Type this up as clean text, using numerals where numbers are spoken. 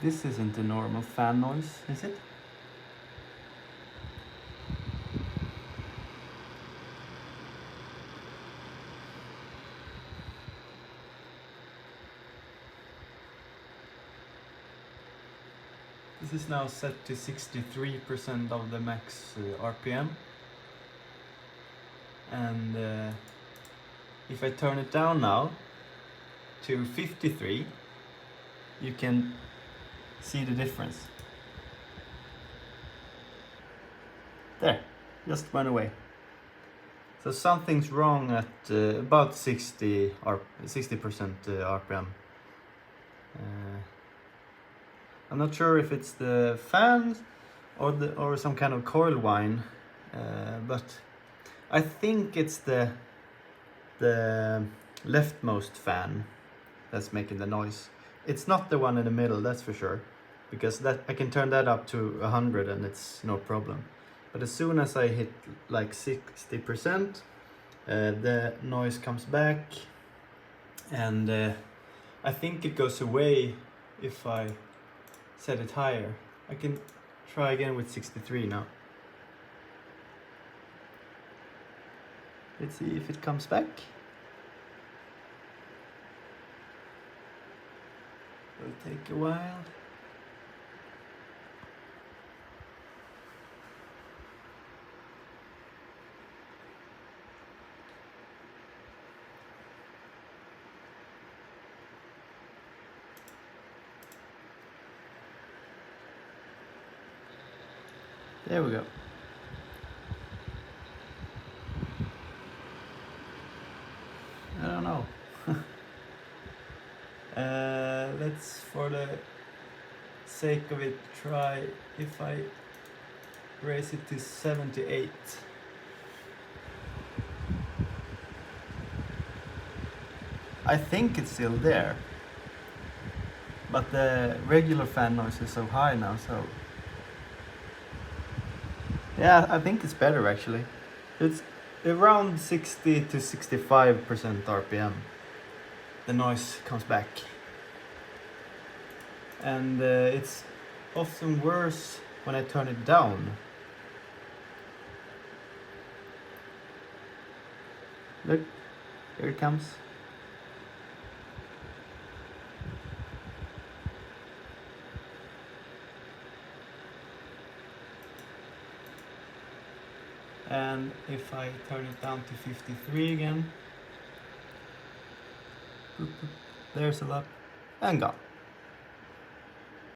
This isn't a normal fan noise, is it? This is now set to 63% of the max RPM. And if I turn it down now to 53, you can see the difference. There, just went away. So something's wrong at about 60% RPM. I'm not sure if it's the fans or some kind of coil whine, but I think it's the leftmost fan that's making the noise. It's not the one in the middle, that's for sure, because that I can turn that up to 100 and it's no problem. But as soon as I hit like 60%, the noise comes back, and I think it goes away if I set it higher. I can try again with 63 now. Let's see if it comes back. It'll take a while. There we go. I don't know. Let's, for the sake of it, try if I raise it to 78. I think it's still there, but the regular fan noise is so high now, so yeah, I think it's better actually. It's around 60 to 65% RPM. The noise comes back. And it's often worse when I turn it down. Look, here it comes. And if I turn it down to 53 again, there's a lot, and gone.